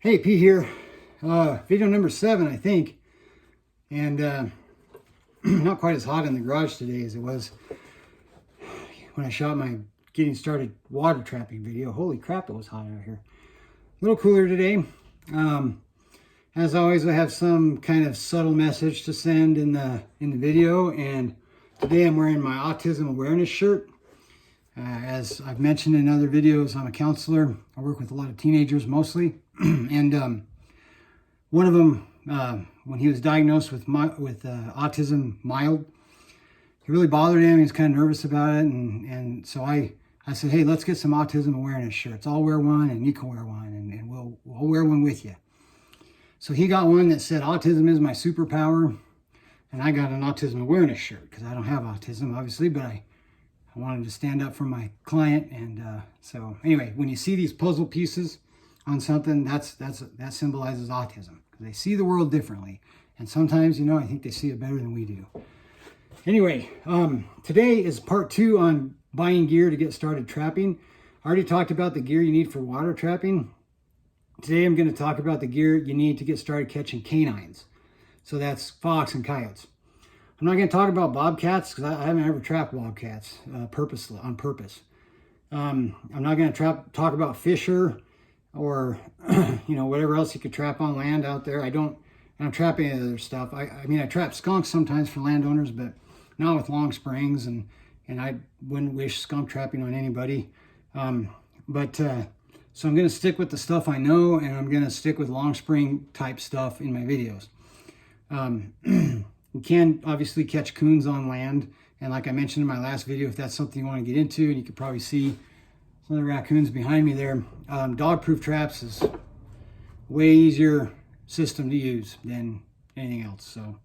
Hey, P here. Video number 7, I think. And not quite as hot in the garage today as it was when I shot my getting started water trapping video. Holy crap, it was hot out here. A little cooler today. As always, I have some kind of subtle message to send in the video. And today I'm wearing my autism awareness shirt. As I've mentioned in other videos, I'm a counselor. I work with a lot of teenagers mostly. And one of them, when he was diagnosed with autism mild, it really bothered him. He was kind of nervous about it. And so I said, hey, let's get some autism awareness shirts. I'll wear one and you can wear one and we'll wear one with you. So he got one that said autism is my superpower. And I got an autism awareness shirt because I don't have autism, obviously, but I wanted to stand up for my client. And so anyway, when you see these puzzle pieces on something, that symbolizes autism because they see the world differently. And sometimes, I think they see it better than we do. Anyway, today is part 2 on buying gear to get started trapping. I already talked about the gear you need for water trapping. Today I'm going to talk about the gear you need to get started catching canines. So that's fox and coyotes. I'm not going to talk about bobcats because I haven't ever trapped bobcats on purpose. I'm not going to talk about fisher or whatever else you could trap on land out there. I don't trap any other stuff. I mean I trap skunks sometimes for landowners, but not with long springs, and I wouldn't wish skunk trapping on anybody. So I'm going to stick with the stuff I know, and I'm going to stick with long spring type stuff in my videos. You can obviously catch coons on land, and like I mentioned in my last video, if that's something you want to get into, and you can probably see some of the raccoons behind me there, dog-proof traps is way easier system to use than anything else. So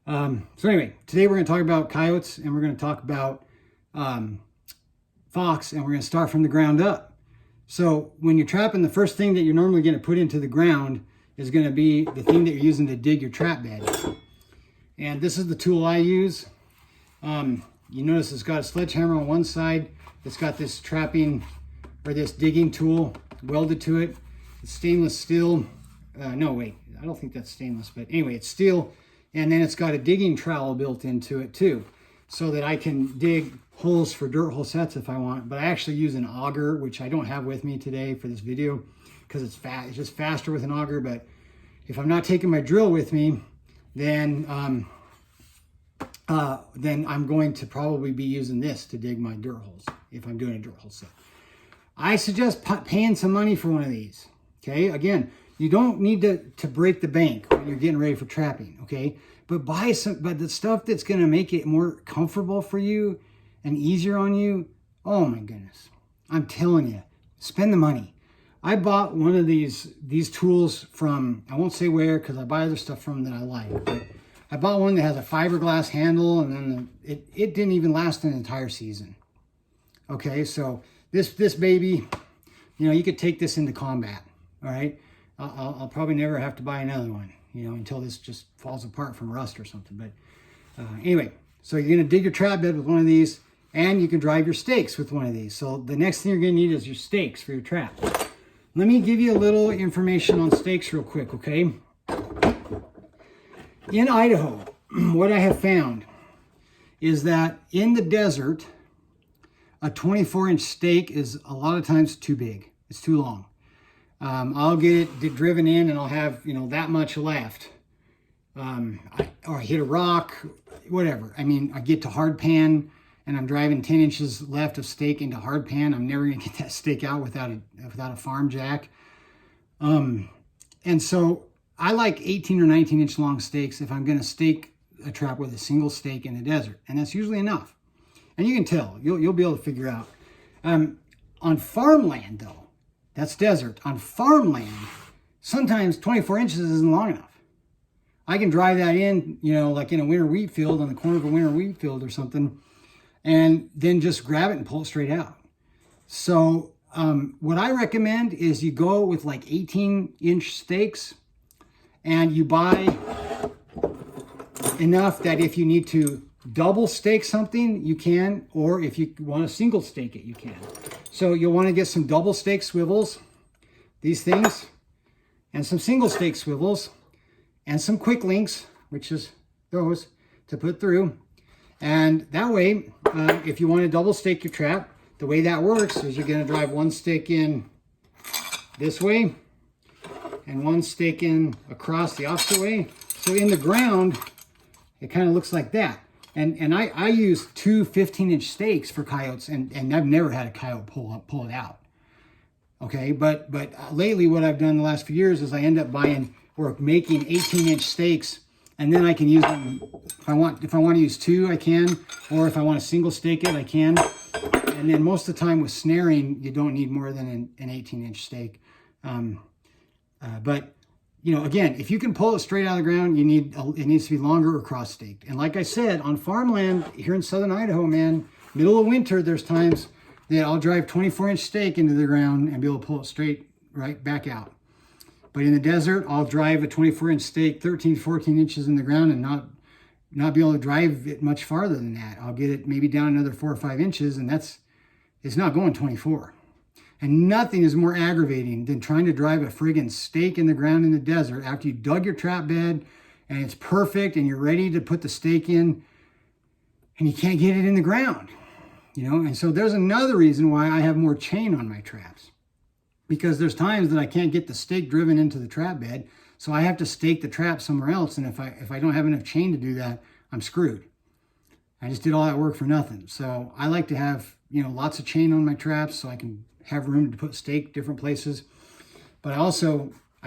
anyway, today we're going to talk about coyotes, and we're going to talk about fox, and we're going to start from the ground up. So when you're trapping, the first thing that you're normally going to put into the ground is going to be the thing that you're using to dig your trap bed. And this is the tool I use. You notice it's got a sledgehammer on one side. It's got this trapping or this digging tool welded to it. It's stainless steel. No, wait, I don't think that's stainless, but anyway, it's steel. And then it's got a digging trowel built into it too, so that I can dig holes for dirt hole sets if I want. But I actually use an auger, which I don't have with me today for this video because it's just faster with an auger. But if I'm not taking my drill with me, then I'm going to probably be using this to dig my dirt holes if I'm doing a dirt hole set. I suggest paying some money for one of these. Okay, again, you don't need to break the bank when you're getting ready for trapping. Okay, but buy some. But the stuff that's going to make it more comfortable for you and easier on you. Oh my goodness, I'm telling you, spend the money. I bought one of these tools from, I won't say where because I buy other stuff from that I like, but I bought one that has a fiberglass handle, and then it didn't even last an entire season. Okay, so this baby, you could take this into combat. All right, I'll probably never have to buy another one, until this just falls apart from rust or something. But anyway, so you're gonna dig your trap bed with one of these, and you can drive your stakes with one of these. So the next thing you're gonna need is your stakes for your trap. Let me give you a little information on stakes real quick, okay? In Idaho, what I have found is that in the desert, a 24-inch stake is a lot of times too big. It's too long. I'll get it driven in and I'll have, that much left. Or I hit a rock, whatever. I mean, I get to hard pan and I'm driving 10 inches left of stake into hard pan. I'm never going to get that stake out without a farm jack. And so I like 18 or 19 inch long stakes if I'm going to stake a trap with a single stake in the desert. And that's usually enough. And you can tell, you'll be able to figure out. On farmland though, that's desert. On farmland, sometimes 24 inches isn't long enough. I can drive that in, like in a winter wheat field, on the corner of a winter wheat field or something, and then just grab it and pull it straight out. So what I recommend is you go with like 18-inch stakes, and you buy enough that if you need to double stake something, you can, or if you want to single stake it, you can. So you'll want to get some double stake swivels, these things, and some single stake swivels, and some quick links, which is those, to put through. And that way, if you want to double stake your trap, the way that works is you're going to drive one stake in this way and one stake in across the opposite way. So in the ground, it kind of looks like that. And I use two 15-inch stakes for coyotes, and I've never had a coyote pull it out. Okay, but lately what I've done the last few years is I end up buying or making 18-inch stakes, and then I can use them if I want to use two, I can, or if I want to single stake it, I can. And then most of the time with snaring, you don't need more than an 18-inch stake. But you know, again, if you can pull it straight out of the ground, it needs to be longer or cross staked. And like I said, on farmland here in southern Idaho, man, middle of winter, there's times that I'll drive 24-inch stake into the ground and be able to pull it straight right back out. But in the desert, I'll drive a 24-inch stake 13, 14 inches in the ground and not be able to drive it much farther than that. I'll get it maybe down another 4 or 5 inches, and it's not going 24. And nothing is more aggravating than trying to drive a friggin' stake in the ground in the desert after you dug your trap bed and it's perfect and you're ready to put the stake in and you can't get it in the ground, you know? And so there's another reason why I have more chain on my traps, because there's times that I can't get the stake driven into the trap bed, so I have to stake the trap somewhere else. And if I don't have enough chain to do that, I'm screwed. I just did all that work for nothing. So I like to have, you know, lots of chain on my traps so I can have room to put stake different places. But I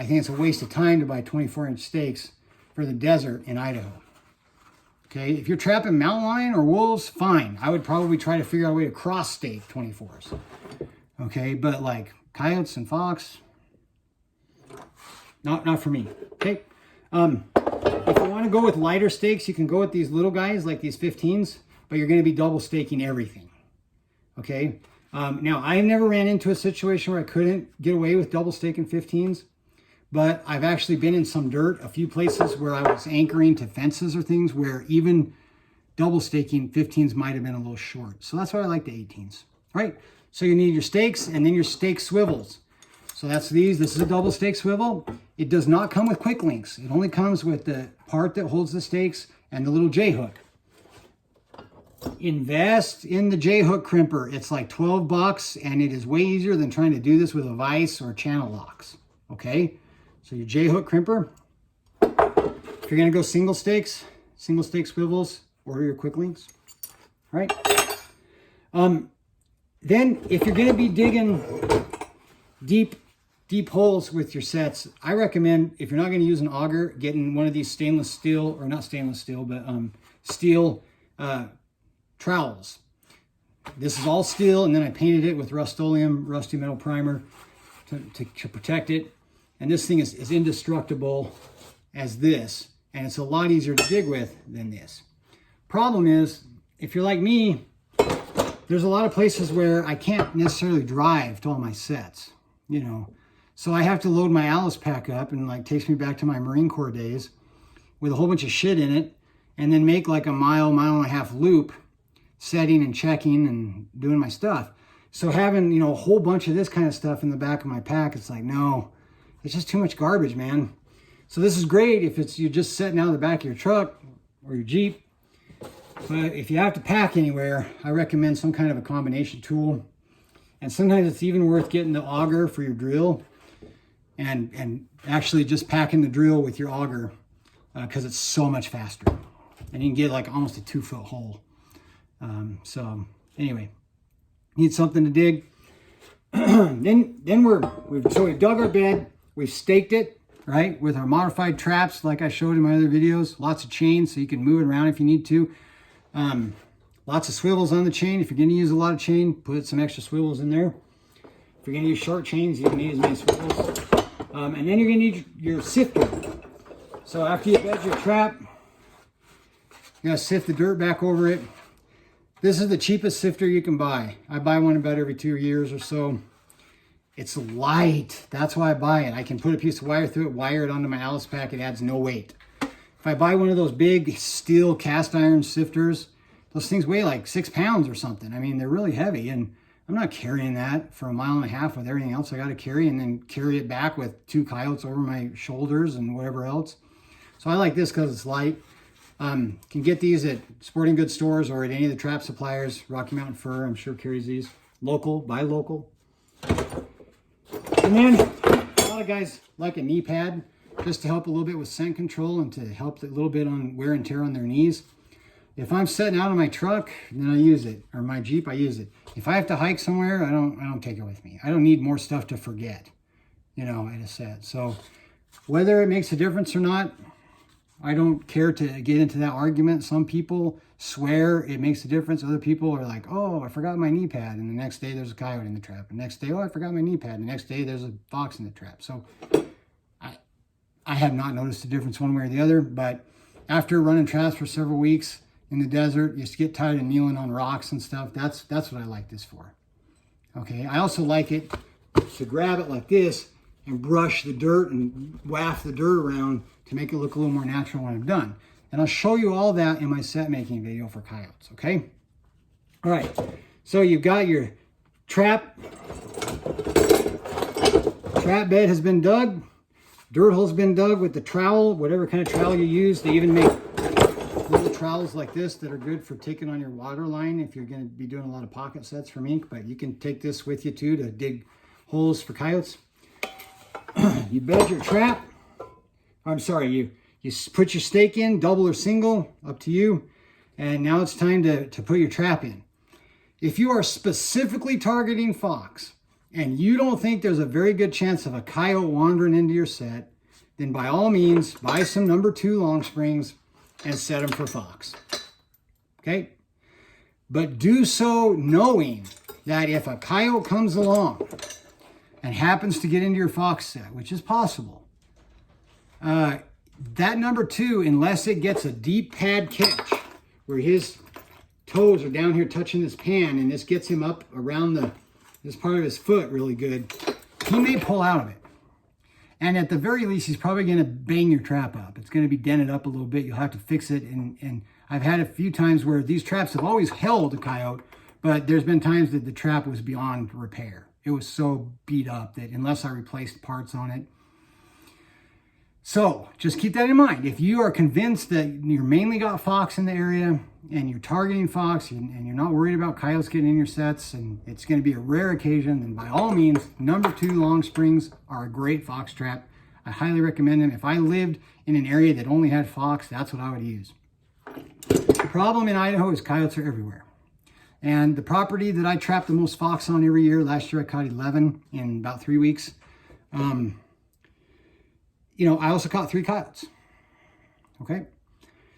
think it's a waste of time to buy 24-inch stakes for the desert in Idaho. Okay, if you're trapping mountain lion or wolves, fine. I would probably try to figure out a way to cross stake 24s. Okay, but like coyotes and fox, not for me. Okay, if you want to go with lighter stakes, you can go with these little guys like these 15s, but you're going to be double staking everything. Okay. Now, I never ran into a situation where I couldn't get away with double staking 15s, but I've actually been in some dirt, a few places where I was anchoring to fences or things where even double staking 15s might have been a little short. So that's why I like the 18s, right? So you need your stakes and then your stake swivels. So that's these. This is a double stake swivel. It does not come with quick links. It only comes with the part that holds the stakes and the little J-hook. Invest in the J-hook crimper. It's like $12 and it is way easier than trying to do this with a vise or channel locks. Okay, so your J-hook crimper. If you're gonna go single stake swivels, order your quick links. All right. Then if you're gonna be digging deep holes with your sets, I recommend, if you're not gonna use an auger, getting one of these stainless steel, or not stainless steel, but steel trowels. This is all steel, and then I painted it with Rust-Oleum, rusty metal primer to protect it. And this thing is indestructible as this, and it's a lot easier to dig with than this. Problem is, if you're like me, there's a lot of places where I can't necessarily drive to all my sets, you know. So I have to load my Alice pack up, and like takes me back to my Marine Corps days with a whole bunch of shit in it, and then make like a mile and a half loop, setting and checking and doing my stuff. So having, you know, a whole bunch of this kind of stuff in the back of my pack, it's like, no, it's just too much garbage, man. So this is great if you're just sitting out of the back of your truck or your Jeep. But if you have to pack anywhere, I recommend some kind of a combination tool. And sometimes it's even worth getting the auger for your drill and actually just packing the drill with your auger because it's so much faster. And you can get like almost a 2-foot hole. So anyway, need something to dig. then we've dug our bed, we've staked it, right, with our modified traps like I showed in my other videos. Lots of chain so you can move it around if you need to. Lots of swivels on the chain. If you're going to use a lot of chain, put some extra swivels in there. If you're going to use short chains, you don't need as many swivels. And then you're going to need your sifter. So after you bed your trap, you got to sift the dirt back over it. This is the cheapest sifter you can buy. I buy one about every 2 years or so. It's light. That's why I buy it. I can put a piece of wire through it, wire it onto my Alice pack. It adds no weight. If I buy one of those big steel cast iron sifters, those things weigh like 6 pounds or something. I mean, they're really heavy. And I'm not carrying that for 1.5 miles with everything else I got to carry, and then carry it back with 2 coyotes over my shoulders and whatever else. So I like this because it's light. Can get these at sporting goods stores or at any of the trap suppliers. Rocky Mountain Fur, I'm sure, carries these. Local, buy local. And then a lot of guys like a knee pad just to help a little bit with scent control and to help a little bit on wear and tear on their knees. If I'm setting out in my truck, then I use it, or my Jeep, I use it. If I have to hike somewhere, I don't take it with me. I don't need more stuff to forget, you know, at a set. So whether it makes a difference or not, I don't care to get into that argument. Some people swear it makes a difference. Other people are like, oh, I forgot my knee pad. And the next day there's a coyote in the trap. The next day, oh, I forgot my knee pad. The next day there's a fox in the trap. So I have not noticed a difference one way or the other. But after running traps for several weeks in the desert, you just get tired of kneeling on rocks and stuff. That's what I like this for. Okay, I also like it to grab it like this and brush the dirt and waft the dirt around to make it look a little more natural when I'm done. And I'll show you all that in my set making video for coyotes, okay? All right, so you've got your trap bed has been dug, dirt hole's been dug with the trowel, whatever kind of trowel you use. They even make little trowels like this that are good for taking on your water line if you're going to be doing a lot of pocket sets for mink, but you can take this with you too to dig holes for coyotes. You bed your trap. I'm sorry, you put your stake in, double or single, up to you. And now it's time to put your trap in. If you are specifically targeting fox and you don't think there's a very good chance of a coyote wandering into your set, then by all means, buy some number 2 long springs and set them for fox. Okay? But do so knowing that if a coyote comes along and happens to get into your fox set, which is possible, that number 2, unless it gets a deep pad catch where his toes are down here touching this pan and this gets him up around this part of his foot really good, he may pull out of it. And at the very least, he's probably going to bang your trap up. It's going to be dented up a little bit. You'll have to fix it. And I've had a few times where these traps have always held a coyote, but there's been times that the trap was beyond repair. It was so beat up that unless I replaced parts on it. So just keep that in mind. If you are convinced that you're mainly got fox in the area and you're targeting fox and you're not worried about coyotes getting in your sets and it's going to be a rare occasion, then by all means, number 2 long springs are a great fox trap. I highly recommend them. If I lived in an area that only had fox, that's what I would use. The problem in Idaho is coyotes are everywhere. And the property that I trap the most fox on every year, last year I caught 11 in about 3 weeks. You know, I also caught 3 coyotes. Okay.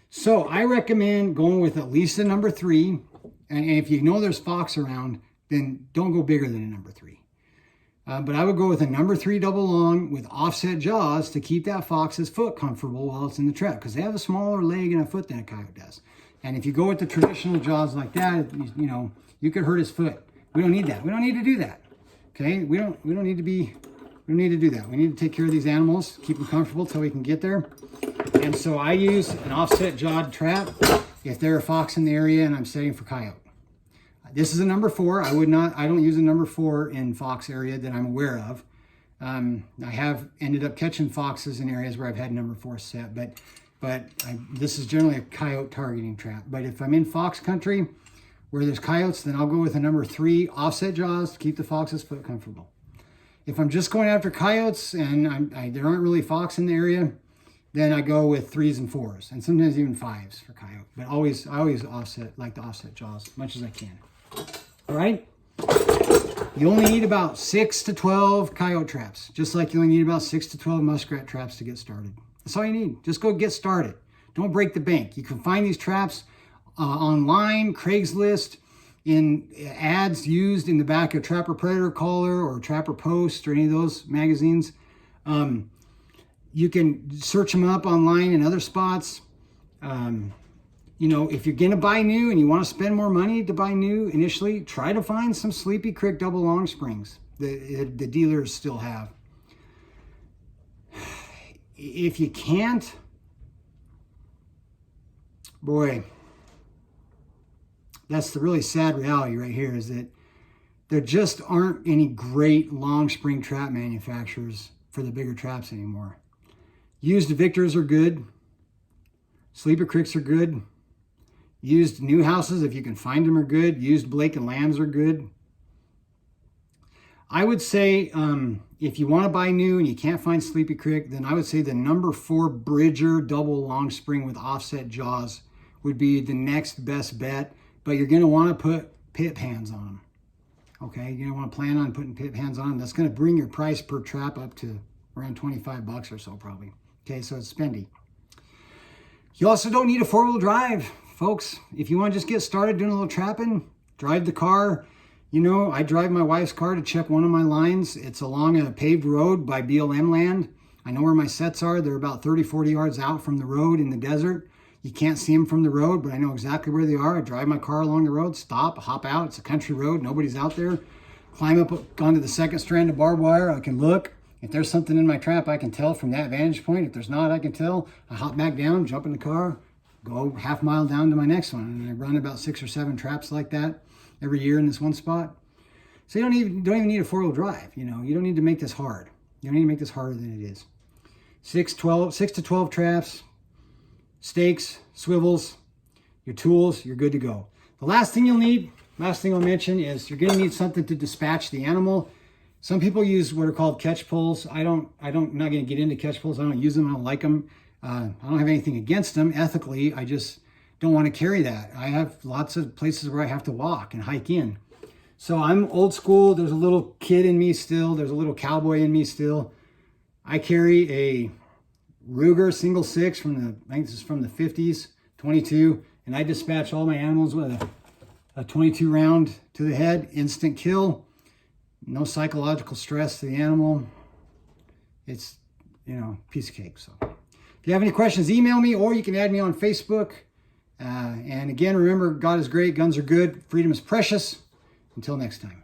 So I recommend going with at least a number 3. And if you know there's fox around, then don't go bigger than a number 3. But I would go with a number 3 double long with offset jaws to keep that fox's foot comfortable while it's in the trap, because they have a smaller leg and a foot than a coyote does. And if you go with the traditional jaws like that, you know, you could hurt his foot. We don't need that. We don't need to do that. Okay? We don't need to do that. We need to take care of these animals, keep them comfortable till we can get there. And so I use an offset jawed trap if there are fox in the area and I'm setting for coyote. This is a number 4. I don't use a number 4 in fox area that I'm aware of. I have ended up catching foxes in areas where I've had number 4 set, but this is generally a coyote targeting trap. But if I'm in fox country where there's coyotes, then I'll go with a number 3 offset jaws to keep the fox's foot comfortable. If I'm just going after coyotes and there aren't really fox in the area, then I go with 3s and 4s, and sometimes even 5s for coyote. But I always like to offset jaws as much as I can. All right? You only need about 6 to 12 coyote traps, just like you only need about 6 to 12 muskrat traps to get started. That's all you need. Just go get started. Don't break the bank. You can find these traps online, Craigslist, in ads used in the back of Trapper Predator Caller or Trapper Post or any of those magazines. You can search them up online in other spots. You know, if you're gonna buy new and you want to spend more money to buy new initially, try to find some Sleepy Creek double long springs that the dealers still have. If you can't, boy, that's the really sad reality right here, is that there just aren't any great long spring trap manufacturers for the bigger traps anymore. Used Victors are good. Sleeper Cricks are good. Used New Houses, if you can find them, are good. Used Blake and Lambs are good. I would say if you want to buy new and you can't find Sleepy Crick, then I would say the number 4 Bridger double long spring with offset jaws would be the next best bet. But you're going to want to put pip hands on them. Okay, you're going to want to plan on putting pip hands on them. That's going to bring your price per trap up to around 25 bucks or so probably. Okay, so it's spendy. You also don't need a 4-wheel drive, folks. If you want to just get started doing a little trapping, drive the car. You know, I drive my wife's car to check one of my lines. It's along a paved road by BLM land. I know where my sets are. They're about 30, 40 yards out from the road in the desert. You can't see them from the road, but I know exactly where they are. I drive my car along the road, stop, hop out. It's a country road. Nobody's out there. Climb up onto the second strand of barbed wire. I can look. If there's something in my trap, I can tell from that vantage point. If there's not, I can tell. I hop back down, jump in the car, go half mile down to my next one. And I run about 6 or 7 traps like that every year in this one spot. So you don't even need a 4-wheel drive. You know, you don't need to make this hard. You don't need to make this harder than it is. 6 to 12 traps, stakes, swivels, your tools, you're good to go. The last thing you'll need, last thing I'll mention is you're going to need something to dispatch the animal. Some people use what are called catch poles. I'm not going to get into catch poles. I don't use them. I don't like them. I don't have anything against them. Ethically, I just don't want to carry that. I have lots of places where I have to walk and hike in. So I'm old school. There's a little kid in me still. There's a little cowboy in me still. I carry a Ruger single 6 I think this is from the 50s, 22, and I dispatch all my animals with a 22 round to the head, instant kill, no psychological stress to the animal. It's, you know, piece of cake. So if you have any questions, email me, or you can add me on Facebook. And again, remember, God is great, guns are good, freedom is precious. Until next time.